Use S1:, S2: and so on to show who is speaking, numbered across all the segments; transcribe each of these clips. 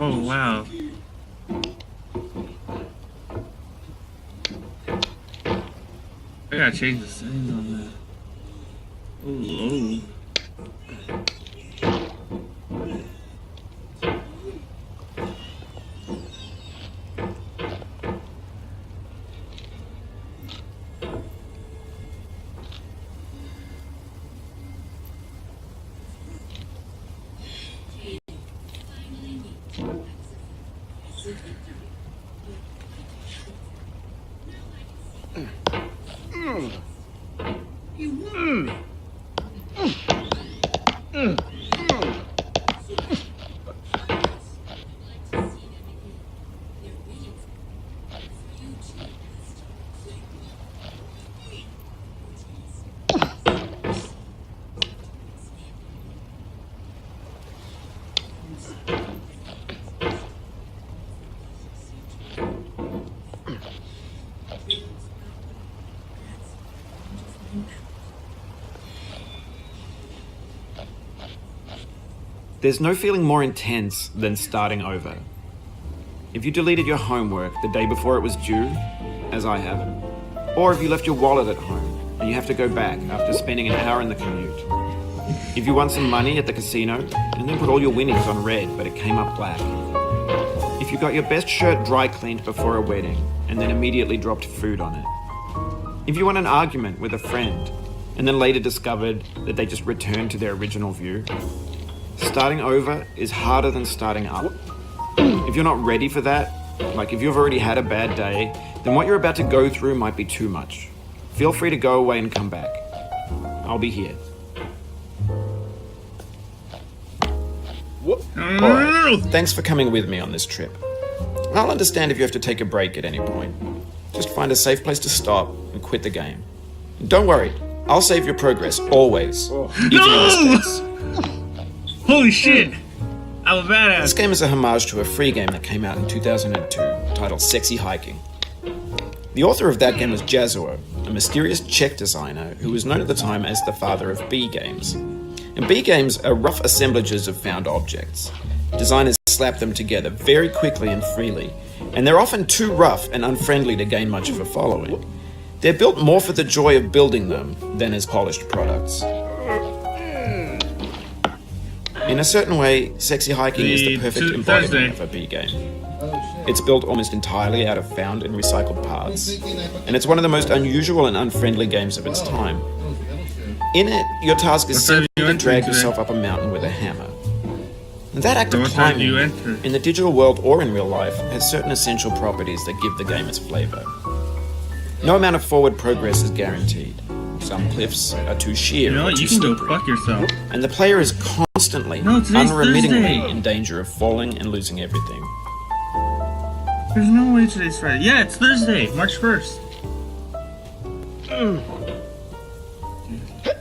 S1: Oh, wow. I gotta change the settings on that. Oh,
S2: There's no feeling more intense than starting over. If you deleted your homework the day before it was due, as I have, or if you left your wallet at home and you have to go back after spending an hour in the commute. If you won some money at the casino and then put all your winnings on red but it came up black. If you got your best shirt dry cleaned before a wedding and then immediately dropped food on it. If you won an argument with a friend and then later discovered that they just returned to their original view. Starting over is harder than starting up. If you're not ready for that, like if you've already had a bad day, then what you're about to go through might be too much. Feel free to go away and come back. I'll be here. Alright, thanks for coming with me on this trip. I'll understand if you have to take a break at any point. Just find a safe place to stop and quit the game. And don't worry, I'll save your progress, always. Even your mistakes.
S1: holy shit! I'm a badass.
S2: This game is a homage to a free game that came out in 2002, titled Sexy Hiking. The author of that game was Jazuo, a mysterious Czech designer who was known at the time as the father of B games. And B games are rough assemblages of found objects. Designers slap them together very quickly and freely, and they're often too rough and unfriendly to gain much of a following. They're built more for the joy of building them than as polished products. In a certain way, Sexy Hiking is the perfect embodiment of a B game. It's built almost entirely out of found and recycled parts, and it's one of the most unusual and unfriendly games of its time. In it, your task is simply to drag yourself up a mountain with a hammer. And that act of climbing, in the digital world or in real life, has certain essential properties that give the game its flavor. No amount of forward progress is guaranteed. Some cliffs are too sheer or too slippery,
S1: fuck yourself.
S2: and the player is constantly, unremittingly in danger of falling and losing everything.
S1: There's no way today's Friday. Yeah, it's Thursday, March 1st.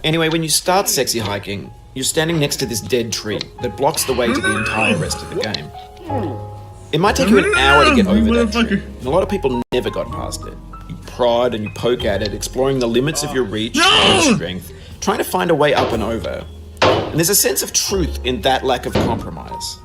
S2: Anyway, when you start Sexy Hiking, you're standing next to this dead tree that blocks the way to the entire rest of the game. It might take you an hour to get over that tree, and a lot of people never got past it. You prod and you poke at it, exploring the limits of your reach and strength, trying to find a way up and over. And there's a sense of truth in that lack of compromise.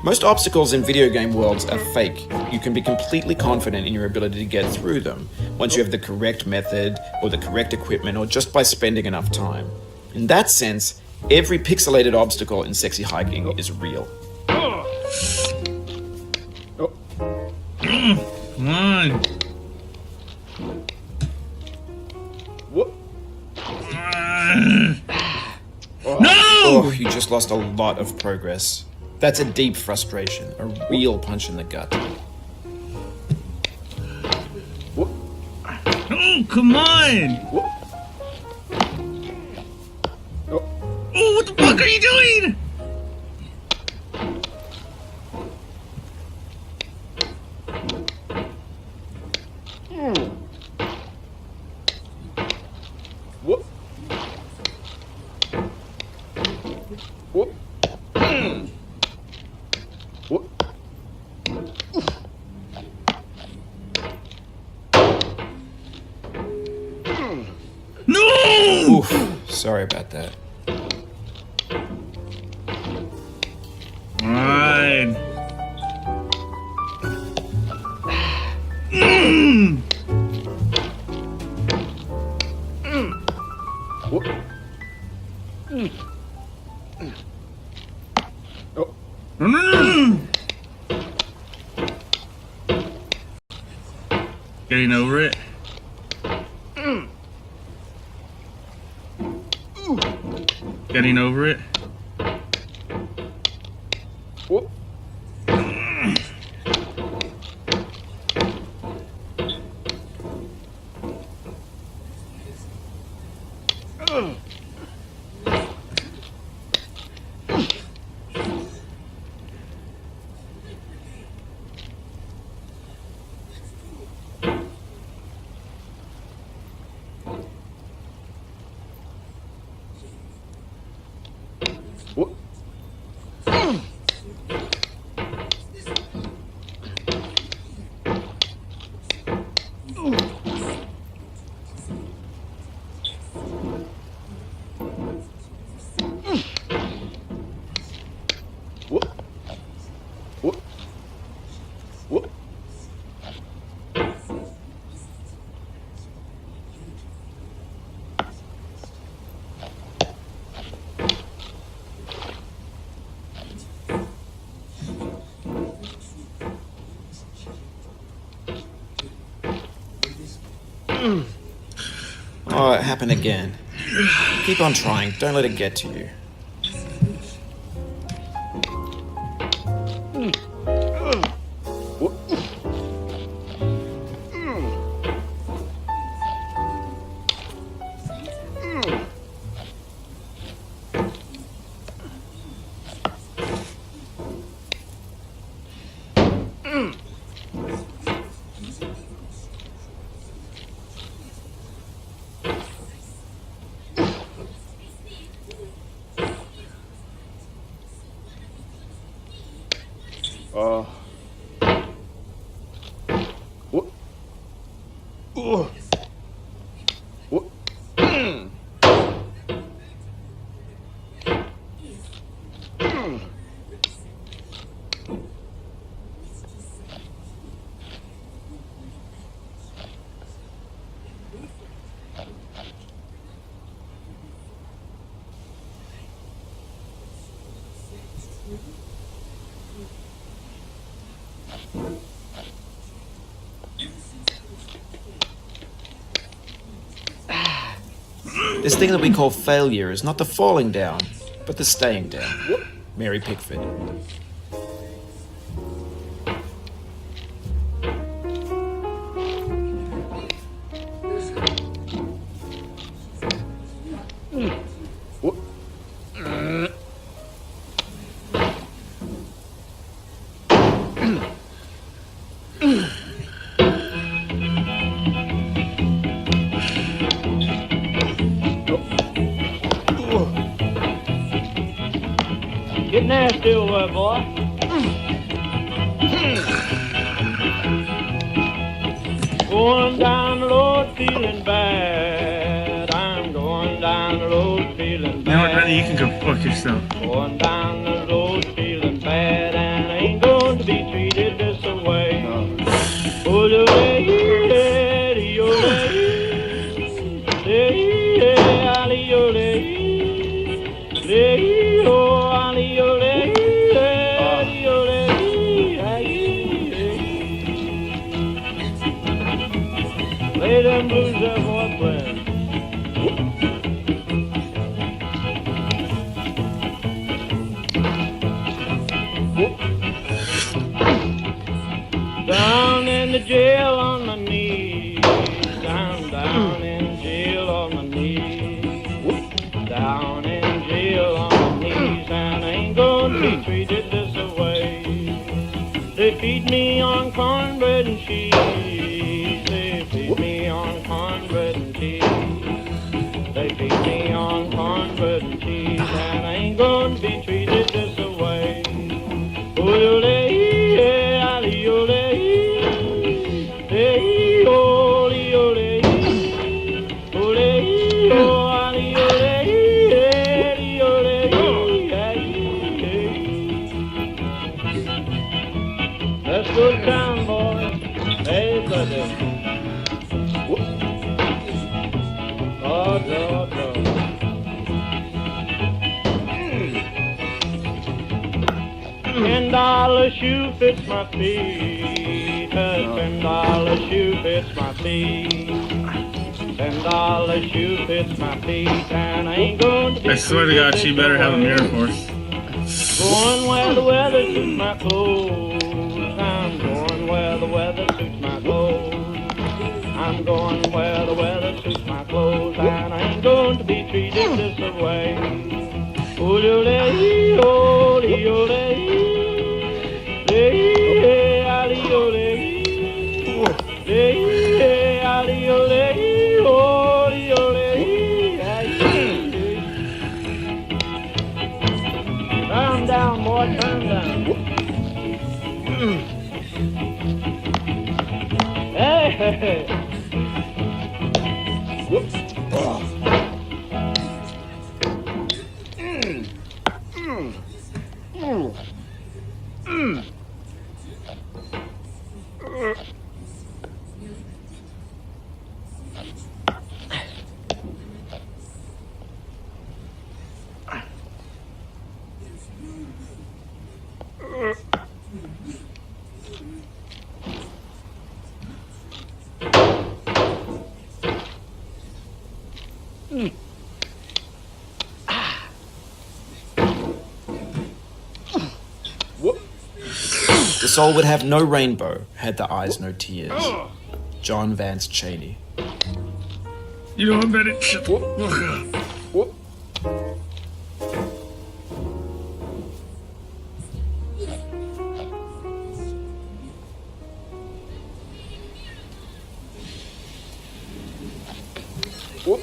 S2: Most obstacles in video game worlds are fake. You can be completely confident in your ability to get through them once you have the correct method or the correct equipment or just by spending enough time. In that sense, every pixelated obstacle in Sexy Hiking is real.
S1: Come on. No!
S2: Oh, you just lost a lot of progress. That's a deep frustration, a real punch in the gut.
S1: Oh, come on! Oh, what the fuck are you doing? No!
S2: Oof, sorry about that.
S1: Fine.
S3: Oh.
S1: No, no, no, no. Getting over it. Getting over it.
S3: Whoop. Whoop. Whoop. Whoop. Whoop.
S2: Oh, it happened again. Keep on trying. Don't let it get to you.
S3: Whoop. Whoop. Whoop.
S2: This thing that we call failure is not the falling down, but the staying down. Mary Pickford.
S3: Whoop.
S4: Get nasty over there, boy. Going down the road feeling bad. I'm going down the road feeling
S1: You know what, Randy? You
S4: bad.
S1: can go fuck yourself.
S4: Going down the road feeling bad, and I ain't going to be treated this way. Oh, yo, lady, yo, lady, lady, yo, lady, lady, yo, ali, yo, lady, yo, lady, lay them blues there, boyfriend. Down in the jail on my knees, down in jail on my knees, down in jail on my knees, and I ain't gonna be treated this way. They feed me on cornbread and cheese, they feed me on cornbread and cheese, they feed me on cornbread and cheese, and I ain't gonna be treated this way. Oh, yo, lay, ali, yo, lay. Let's go to town, boys. Hey, brother. Oh, no, no. $10 shoe fits my feet. A $10 shoe fits my feet. $10 shoe fits my feet, and I ain't going to be.
S1: I swear to God, she better have a mirror force.
S4: Going where the weather suits my clothes. I'm going where the weather suits my clothes. I'm going where the weather suits my clothes, and I ain't going to be treated this way. Ooh-doo-dee, oh-dee-oh-dee, dee-ah-dee-oh-dee, dee-ah-dee-oh-dee, oh-dee-oh-dee, ah-dee-oh-dee. Turn down, boy, turn down. Hey, hey, hey.
S2: The soul would have no rainbow, had the eyes no tears. John Vance Cheney.
S1: You know, I bet it.
S3: Whoop. Whoop. Whoop. Oh.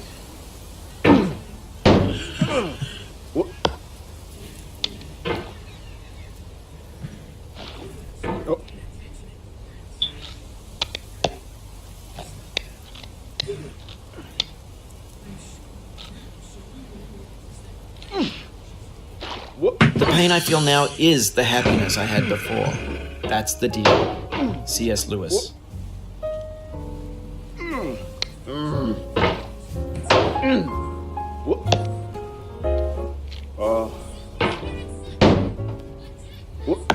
S3: Whoop.
S2: The pain I feel now is the happiness I had before. That's the deal. C.S. Lewis.
S3: Whoop. Whoop. Oh. Whoop.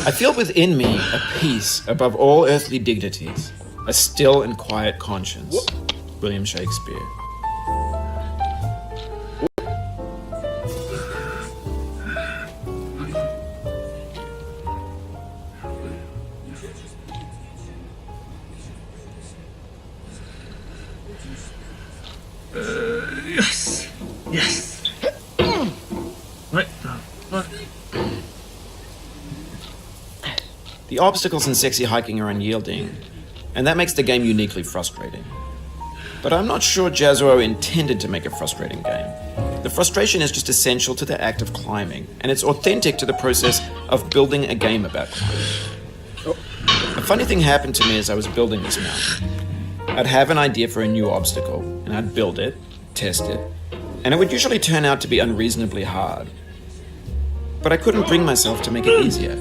S2: I feel within me a peace above all earthly dignities, a still and quiet conscience. William Shakespeare.
S1: Yes. Yes. What the fuck?
S2: The obstacles in sexy hiking are unyielding, and that makes the game uniquely frustrating. But I'm not sure Jazzuo intended to make a frustrating game. The frustration is just essential to the act of climbing, and it's authentic to the process of building a game about climbing. A funny thing happened to me as I was building this mountain. I'd have an idea for a new obstacle, and I'd build it, test it, and it would usually turn out to be unreasonably hard. But I couldn't bring myself to make it easier.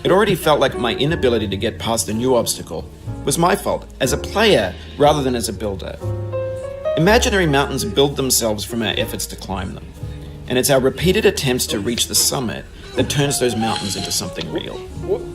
S2: It already felt like my inability to get past the new obstacle was my fault as a player rather than as a builder. Imaginary mountains build themselves from our efforts to climb them, and it's our repeated attempts to reach the summit that turns those mountains into something real.
S3: Whoop.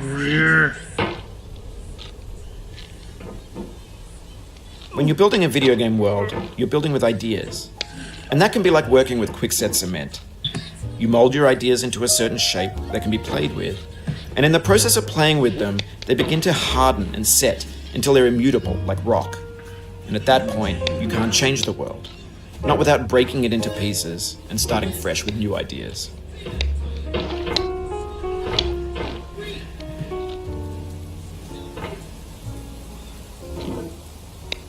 S1: career.
S2: When you're building a video game world, you're building with ideas. And that can be like working with quickset cement. You mold your ideas into a certain shape that can be played with, and in the process of playing with them, they begin to harden and set until they're immutable, like rock. And at that point, you can't change the world. Not without breaking it into pieces and starting fresh with new ideas.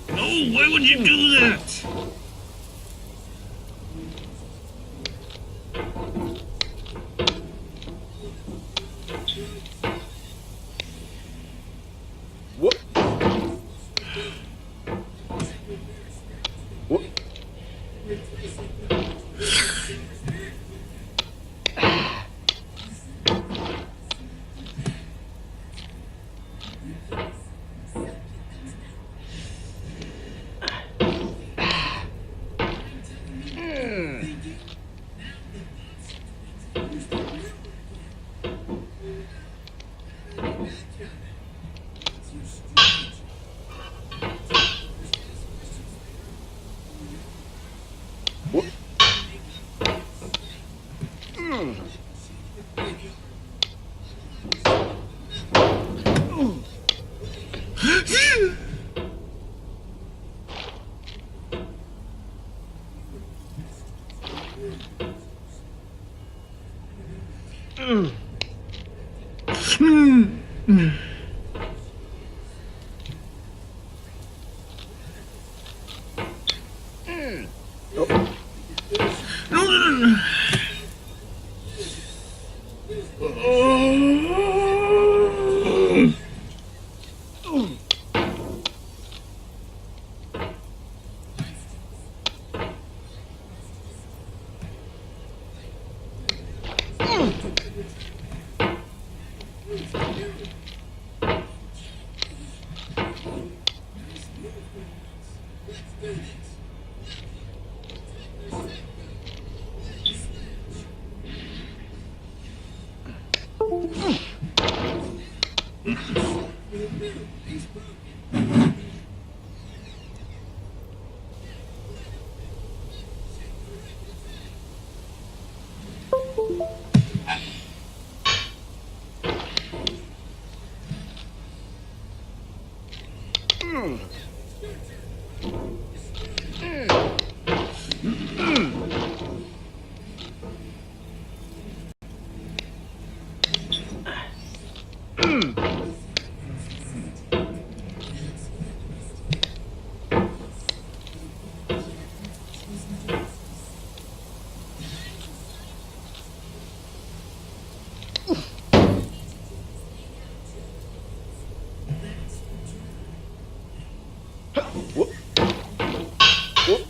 S1: No, why would you do that?
S3: Whoop. Whoop. Whoop. Whoop. Whoop.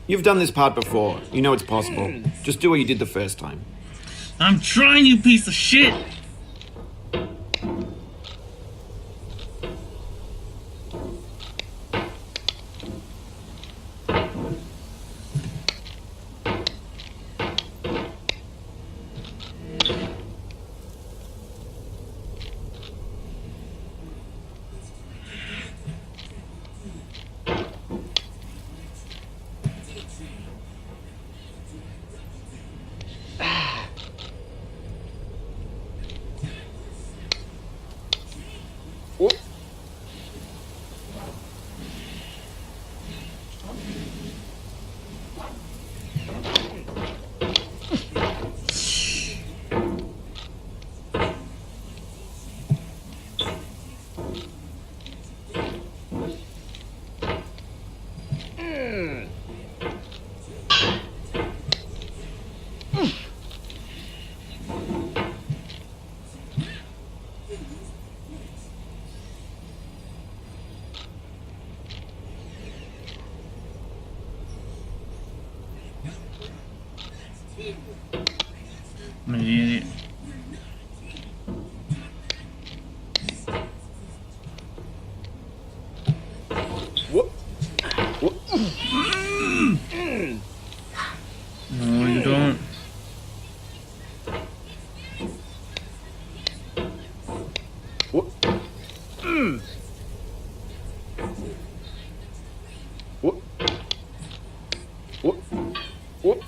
S2: You've done this part before. You know it's possible. Just do what you did the first time.
S1: I'm trying, you piece of shit. I'm an idiot.
S3: Whoop. Whoop.
S1: No, you don't.
S3: Whoop. Whoop. Whoop. Whoop.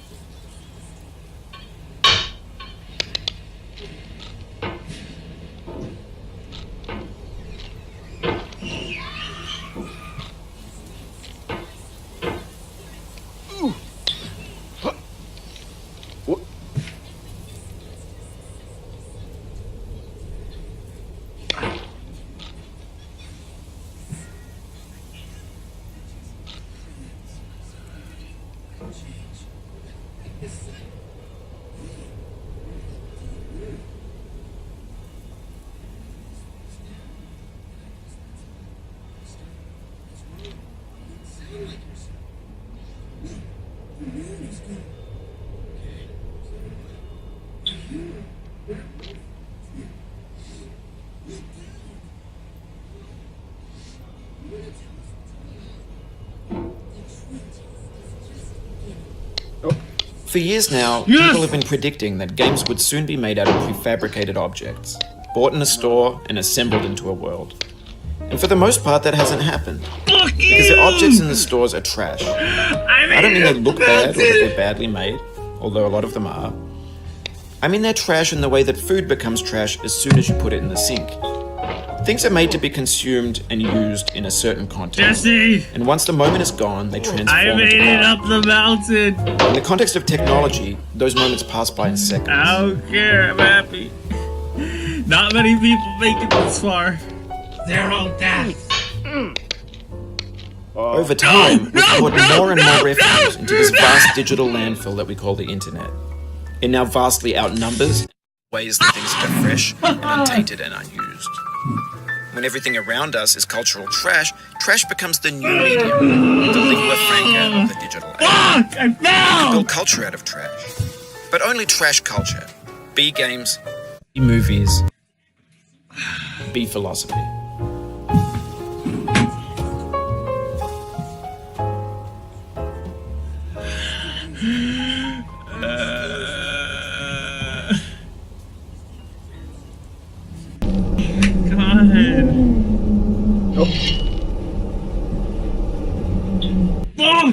S3: Whoop.
S2: For years now,
S1: Yes!
S2: people have been predicting that games would soon be made out of prefabricated objects, bought in a store and assembled into a world. And for the most part, that hasn't happened.
S1: Fuck
S2: Because the
S1: you!
S2: objects in the stores are trash. I don't mean they look bad or that they're badly made, although a lot of them are. I mean they're trash in the way that food becomes trash as soon as you put it in the sink. Things are made to be consumed and used in a certain context.
S1: Jesse!
S2: And once the moment is gone, they transform
S1: I made
S2: into
S1: it
S2: art.
S1: up the mountain!
S2: In the context of technology, those moments pass by in seconds.
S1: I don't care, I'm happy. Not many people make it this far. Zero deaths.
S2: Over time, we've poured more and more refuse into this vast digital landfill that we call the internet. It now vastly outnumbers ways that things are fresh and untainted and unused. When everything around us is cultural trash, trash becomes the new medium, the lingua franca of the digital age.
S1: Fuck! I fell!
S2: Build culture out of trash. But only trash culture. B games, B movies, B philosophy.
S1: God.